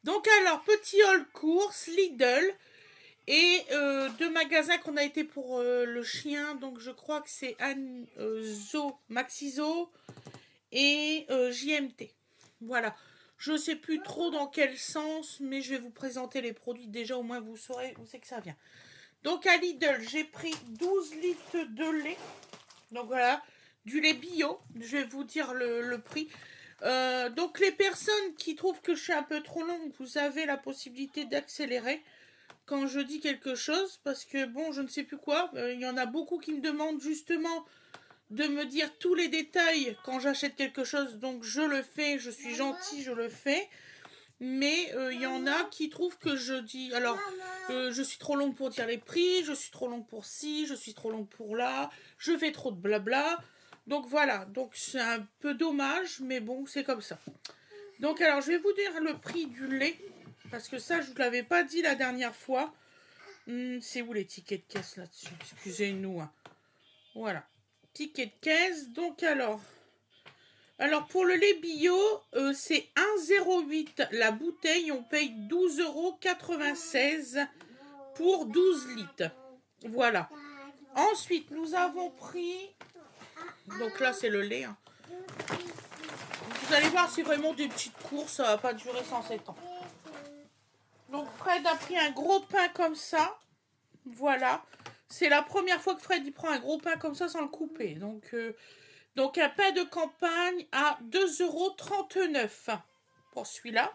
Donc alors, petit haul course, Lidl et deux magasins qu'on a été pour le chien. Donc je crois que c'est Zo, Maxizo et JMT. Voilà. Je ne sais plus trop dans quel sens, mais je vais vous présenter les produits. Déjà, au moins, vous saurez où c'est que ça vient. Donc à Lidl, j'ai pris 12 litres de lait. Donc voilà, du lait bio. Je vais vous dire le prix. Donc les personnes qui trouvent que je suis un peu trop longue, vous avez la possibilité d'accélérer quand je dis quelque chose, parce que bon, je ne sais plus quoi. Il y en a beaucoup qui me demandent justement de me dire tous les détails quand j'achète quelque chose. Donc je le fais, je suis gentille, je le fais. Mais il y en a qui trouvent que je dis... Alors, je suis trop longue pour dire les prix, je suis trop longue pour ci, je suis trop longue pour là, je fais trop de blabla. Donc voilà, donc c'est un peu dommage, mais bon, c'est comme ça. Donc alors, je vais vous dire le prix du lait, parce que ça, je ne vous l'avais pas dit la dernière fois. C'est où les tickets de caisse là-dessus? Excusez-nous. Hein. Voilà, ticket de caisse. Donc alors pour le lait bio, c'est 1,08 la bouteille. On paye 12,96 € pour 12 litres. Voilà. Ensuite, nous avons pris... Donc là, c'est le lait. Hein. Vous allez voir, c'est vraiment des petites courses. Ça va pas durer 107 ans. Donc Fred a pris un gros pain comme ça. Voilà. C'est la première fois que Fred il prend un gros pain comme ça sans le couper. Donc un pain de campagne à 2,39 € pour celui-là.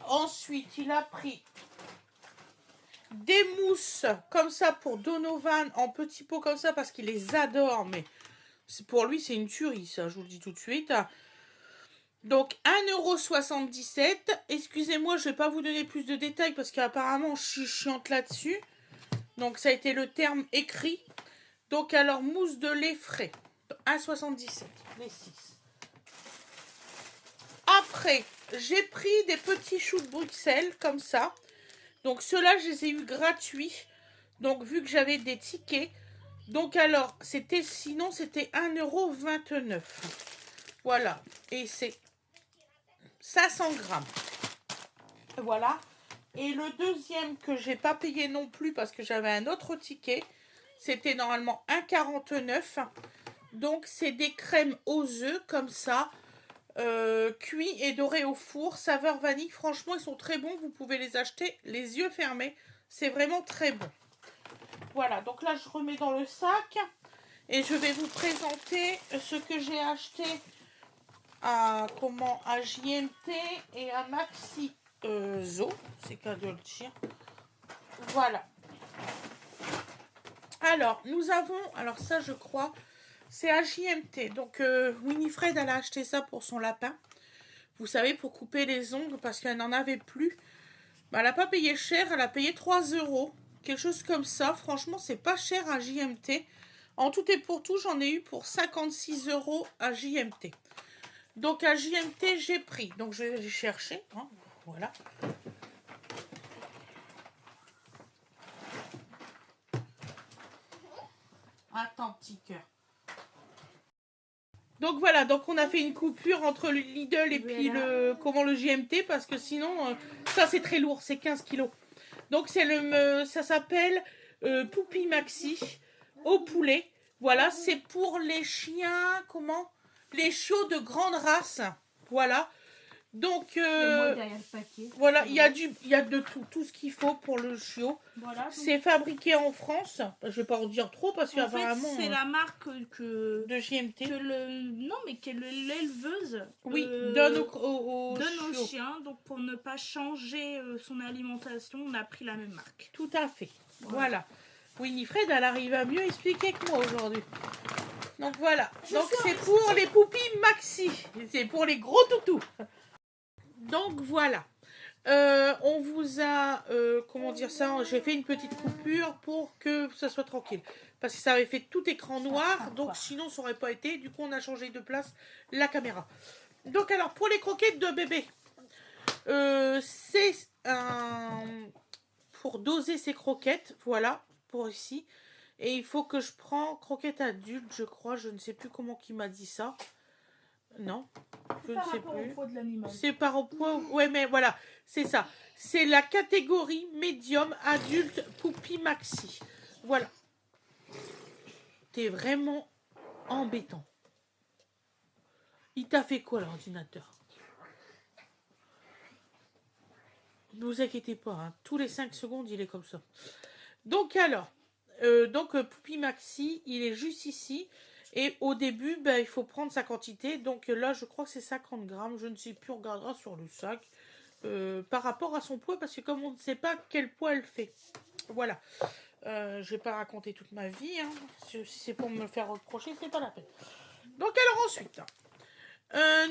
Ensuite, il a pris des mousses comme ça pour Donovan en petits pots comme ça parce qu'il les adore. Mais pour lui, c'est une tuerie, ça, je vous le dis tout de suite. Donc 1,77 €. Excusez-moi, je ne vais pas vous donner plus de détails parce qu'apparemment, je suis chiante là-dessus. Donc ça a été le terme écrit. Donc alors, mousse de lait frais. 1,77 €, les 6. Après, j'ai pris des petits choux de Bruxelles, comme ça. Donc ceux-là, je les ai eu gratuits. Donc vu que j'avais des tickets. Donc alors, sinon c'était 1,29 €. Voilà. Et c'est 500 grammes. Voilà. Et le deuxième que j'ai pas payé non plus parce que j'avais un autre ticket. C'était normalement 1,49 €. Donc c'est des crèmes aux œufs, comme ça. Cuits et dorés au four, saveur vanille. Franchement, ils sont très bons. Vous pouvez les acheter les yeux fermés. C'est vraiment très bon. Voilà, donc là, je remets dans le sac. Et je vais vous présenter ce que j'ai acheté à JMT et à Maxi Zo. C'est qu'à de le dire. Voilà. Alors, nous avons... Alors ça, je crois... C'est à JMT. Donc, Winifred, elle a acheté ça pour son lapin. Vous savez, pour couper les ongles, parce qu'elle n'en avait plus. Bah, elle n'a pas payé cher, elle a payé 3 €. Quelque chose comme ça. Franchement, c'est pas cher à JMT. En tout et pour tout, j'en ai eu pour 56 € à JMT. Donc, à JMT, j'ai pris. Donc, je vais les chercher. Hein. Voilà. Attends, petit cœur. Donc voilà, donc on a fait une coupure entre le Lidl et puis le JMT parce que sinon, ça c'est très lourd, c'est 15 kilos. Donc ça s'appelle Poupie Maxi au poulet. Voilà, c'est pour les chiens, les chiots de grande race. Voilà. Donc voilà, il y a de tout ce qu'il faut pour le chiot. Voilà, c'est fabriqué en France. Je vais pas en dire trop parce qu'apparemment c'est la marque de JMT que l'éleveuse donne aux chiens. Donc pour ne pas changer son alimentation, on a pris la même marque. Tout à fait. Voilà. Winifred, elle arrive à mieux expliquer que moi aujourd'hui. Donc voilà. Donc c'est pour les poupilles Maxi. C'est pour les gros toutous. Donc voilà, on vous a, j'ai fait une petite coupure pour que ça soit tranquille. Parce que ça avait fait tout écran noir, donc sinon ça n'aurait pas été. Du coup, on a changé de place la caméra. Donc alors, pour les croquettes de bébé, c'est pour doser ces croquettes, voilà, pour ici. Et il faut que je prends croquettes adultes, je crois, je ne sais plus comment qui m'a dit ça. Non, je ne Par sais rapport au plus. poids de l'animal. C'est par au poids. Ouais, mais voilà, c'est ça. C'est la catégorie médium adulte Poupie Maxi. Voilà. T'es vraiment embêtant. Il t'a fait quoi l'ordinateur? Ne vous inquiétez pas, hein, tous les 5 secondes, il est comme ça. Donc alors, Poupie Maxi, il est juste ici. Et au début, ben, il faut prendre sa quantité. Donc là, je crois que c'est 50 grammes. Je ne sais plus, on regardera sur le sac. Par rapport à son poids, parce que comme on ne sait pas quel poids elle fait. Voilà. Je ne vais pas raconter toute ma vie. Hein. Si c'est pour me le faire reprocher, c'est pas la peine. Donc alors ensuite,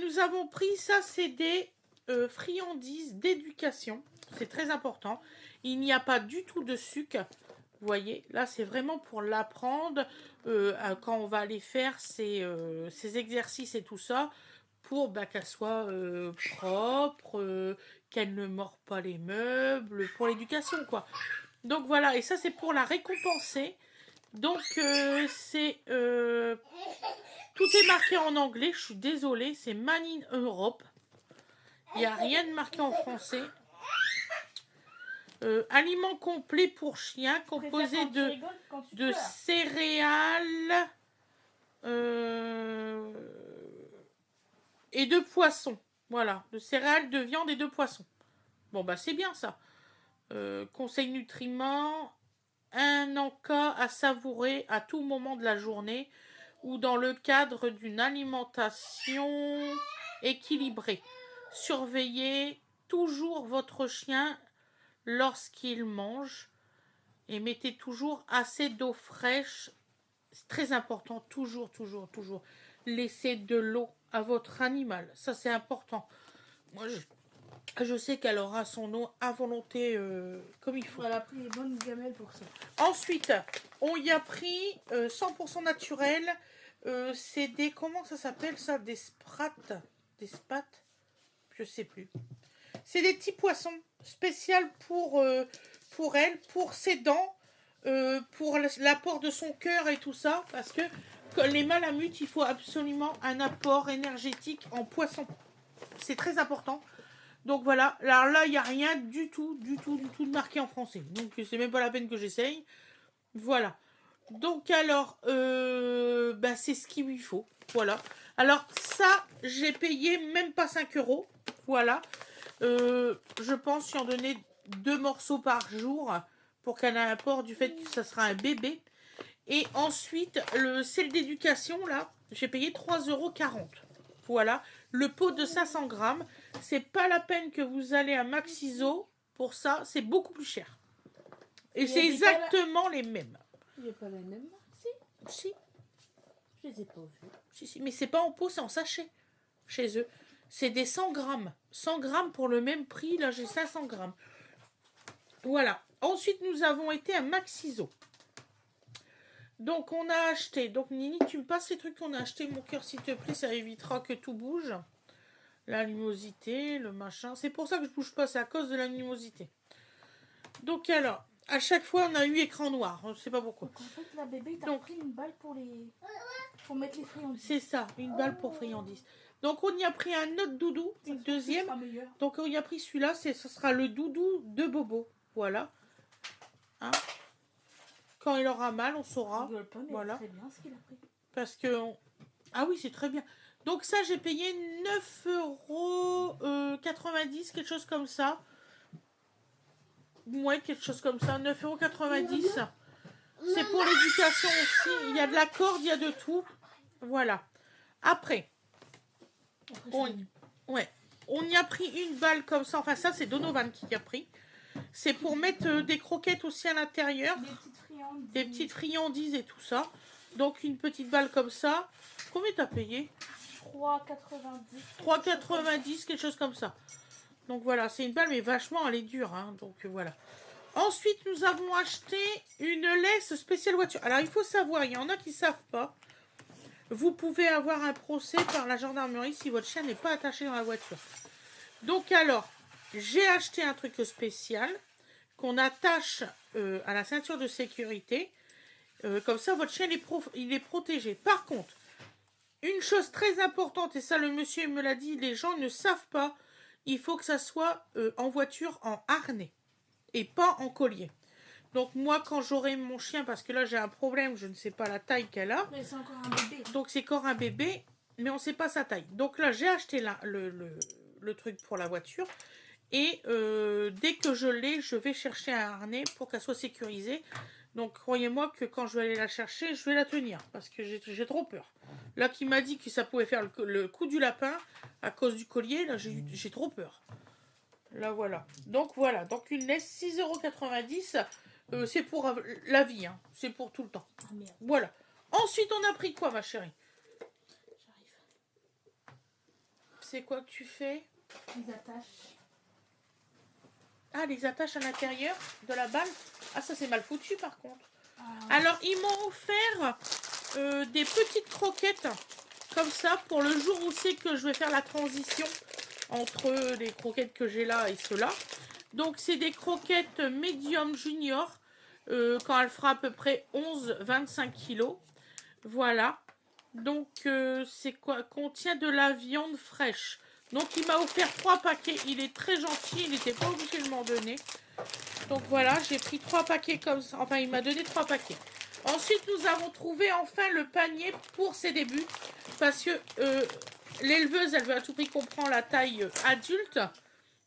nous avons pris, ça c'est des friandises d'éducation. C'est très important. Il n'y a pas du tout de sucre. Vous voyez, là c'est vraiment pour l'apprendre quand on va aller faire ces exercices et tout ça, pour qu'elle soit propre, qu'elle ne mord pas les meubles, pour l'éducation quoi. Donc voilà, et ça c'est pour la récompenser. Donc tout est marqué en anglais, je suis désolée, c'est Man in Europe. Il n'y a rien de marqué en français. Aliment complet pour chien, composé de céréales et de poissons. Voilà, de céréales, de viande et de poissons. Bon, bah c'est bien ça. Conseil nutriments, un encas à savourer à tout moment de la journée ou dans le cadre d'une alimentation équilibrée. Surveillez toujours votre chien lorsqu'il mange et mettez toujours assez d'eau fraîche. C'est très important, toujours laissez de l'eau à votre animal. Ça, c'est important. Moi, je sais qu'elle aura son eau à volonté comme il faut. Elle a pris les bonnes gamelles pour ça. Ensuite, on y a pris 100% naturel. C'est des... Comment ça s'appelle ça? Des sprates? Des spats? Je sais plus. C'est des petits poissons spéciaux pour elle, pour ses dents, pour l'apport de son cœur et tout ça. Parce que les malamutes, il faut absolument un apport énergétique en poisson. C'est très important. Donc voilà, alors là, il n'y a rien du tout de marqué en français. Donc c'est même pas la peine que j'essaye. Voilà. Donc alors, c'est ce qu'il lui faut. Voilà. Alors ça, j'ai payé même pas 5 €. Voilà. Je pense si on donnait 2 morceaux par jour pour qu'elle ait un apport du fait que ça sera un bébé. Et ensuite, le sel d'éducation, là, j'ai payé 3,40 €. Voilà. Le pot de 500 grammes. C'est pas la peine que vous allez à Maxiso pour ça. C'est beaucoup plus cher. Et c'est exactement les mêmes. Il n'y a pas la même marque, Si. Je les ai pas vus. Si. Mais c'est pas en pot, c'est en sachet. Chez eux. C'est des 100 grammes. 100 grammes pour le même prix. Là, j'ai 500 grammes. Voilà. Ensuite, nous avons été à Maxiso. Donc, on a acheté. Donc, Nini, tu me passes les trucs qu'on a acheté, mon cœur, s'il te plaît. Ça évitera que tout bouge. La luminosité, le machin. C'est pour ça que je bouge pas. C'est à cause de la luminosité. Donc, alors, à chaque fois, on a eu écran noir. Je sais pas pourquoi. Donc, en fait, la bébé, t'as pris une balle pour mettre les friandises. C'est ça, une balle pour friandises. Donc, on y a pris un autre doudou, une deuxième. Donc, on y a pris celui-là. Ce sera le doudou de Bobo. Voilà. Hein? Quand il aura mal, on saura. Voilà. C'est bien ce qu'il a pris. Parce que... Ah oui, c'est très bien. Donc ça, j'ai payé 9,90 €, quelque chose comme ça. Ouais, quelque chose comme ça, 9,90 €. C'est pour l'éducation aussi. Il y a de la corde, il y a de tout. Voilà. Après, on y a pris une balle comme ça. Enfin, ça, c'est Donovan qui a pris. C'est pour mettre des croquettes aussi à l'intérieur. Des petites friandises et tout ça. Donc, une petite balle comme ça. Combien t'as payé? 3,90, quelque chose comme ça. Donc, voilà. C'est une balle, mais vachement, elle est dure. Hein, donc, voilà. Ensuite, nous avons acheté une laisse spéciale voiture. Alors, il faut savoir, il y en a qui ne savent pas. Vous pouvez avoir un procès par la gendarmerie si votre chien n'est pas attaché dans la voiture. Donc, alors, j'ai acheté un truc spécial qu'on attache à la ceinture de sécurité. Comme ça, votre chien il est protégé. Par contre, une chose très importante, et ça le monsieur me l'a dit, les gens ne savent pas, il faut que ça soit en voiture en harnais et pas en collier. Donc moi quand j'aurai mon chien, parce que là j'ai un problème, je ne sais pas la taille qu'elle a. Mais c'est encore un bébé. Donc c'est encore un bébé, mais on ne sait pas sa taille. Donc là j'ai acheté là, le truc pour la voiture. Et dès que je l'ai, je vais chercher un harnais pour qu'elle soit sécurisée. Donc croyez-moi que quand je vais aller la chercher, je vais la tenir. Parce que j'ai trop peur. Là qui m'a dit que ça pouvait faire le coup du lapin à cause du collier, là j'ai trop peur. Là voilà. Donc une laisse 6,90 €. C'est pour la vie. Hein. C'est pour tout le temps. Ah merde. Voilà. Ensuite on a pris quoi ma chérie? J'arrive. C'est quoi que tu fais? Les attaches. Ah, les attaches à l'intérieur de la balle. Ah, ça c'est mal foutu par contre. Ah. Alors, ils m'ont offert des petites croquettes comme ça pour le jour où c'est que je vais faire la transition entre les croquettes que j'ai là et ceux-là. Donc, c'est des croquettes médium junior quand elle fera à peu près 11-25 kilos. Voilà. Donc, c'est quoi? Contient de la viande fraîche. Donc, il m'a offert 3 paquets. Il est très gentil. Il n'était pas obligé de m'en donner. Donc, voilà. J'ai pris 3 paquets comme ça. Enfin, il m'a donné 3 paquets. Ensuite, nous avons trouvé enfin le panier pour ses débuts. Parce que l'éleveuse, elle veut à tout prix qu'on prend la taille adulte.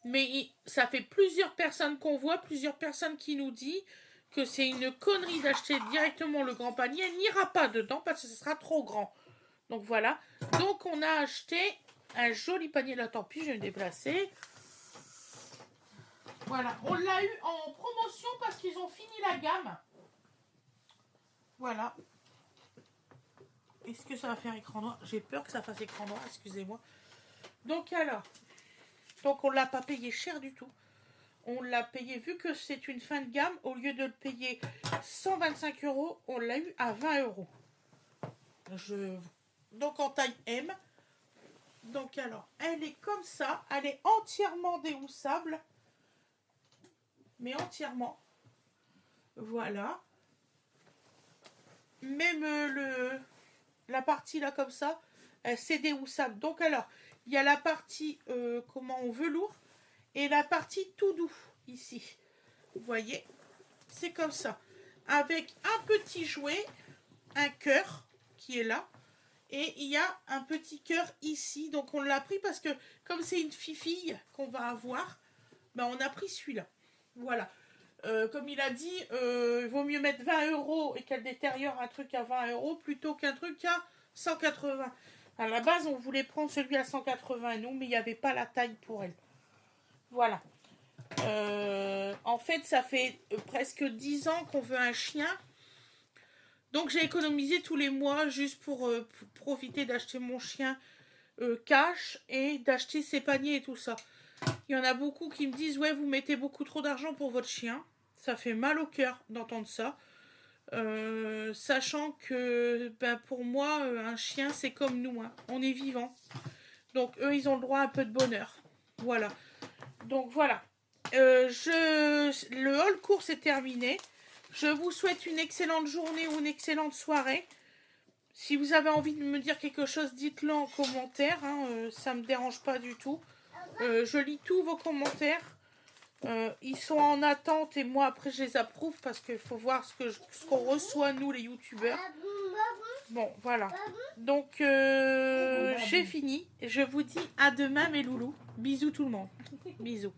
Mais ça fait plusieurs personnes qu'on voit. Plusieurs personnes qui nous disent que c'est une connerie d'acheter directement le grand panier. Elle n'ira pas dedans parce que ce sera trop grand. Donc, voilà. Donc, on a acheté un joli panier. Là, tant pis, je vais me déplacer. Voilà. On l'a eu en promotion parce qu'ils ont fini la gamme. Voilà. Est-ce que ça va faire écran noir? J'ai peur que ça fasse écran noir, excusez-moi. Donc, alors. Donc, on ne l'a pas payé cher du tout. On l'a payé, vu que c'est une fin de gamme, au lieu de le payer 125 €, on l'a eu à 20 €. Donc, en taille M. Donc alors, elle est comme ça, elle est entièrement déhoussable, mais entièrement. Voilà. Même la partie là comme ça, c'est déhoussable. Donc alors, il y a la partie en velours et la partie tout doux ici. Vous voyez, c'est comme ça, avec un petit jouet, un cœur qui est là. Et il y a un petit cœur ici. Donc on l'a pris parce que comme c'est une fifille qu'on va avoir, ben on a pris celui-là. Voilà. Comme il a dit, il vaut mieux mettre 20 € et qu'elle détériore un truc à 20 € plutôt qu'un truc à 180. À la base, on voulait prendre celui à 180 nous, mais il n'y avait pas la taille pour elle. Voilà. En fait, ça fait presque 10 ans qu'on veut un chien. Donc j'ai économisé tous les mois juste pour profiter d'acheter mon chien cash et d'acheter ses paniers et tout ça. Il y en a beaucoup qui me disent « Ouais, vous mettez beaucoup trop d'argent pour votre chien. » Ça fait mal au cœur d'entendre ça. Sachant que pour moi, un chien, c'est comme nous. Hein. On est vivant. Donc eux, ils ont le droit à un peu de bonheur. Voilà. Donc voilà. Le haul course est terminé. Je vous souhaite une excellente journée ou une excellente soirée. Si vous avez envie de me dire quelque chose, dites-le en commentaire. Hein, ça ne me dérange pas du tout. Je lis tous vos commentaires. Ils sont en attente et moi après je les approuve parce qu'il faut voir ce qu'on reçoit nous les youtubeurs. Bon voilà. Donc j'ai fini. Je vous dis à demain mes loulous. Bisous tout le monde. Bisous.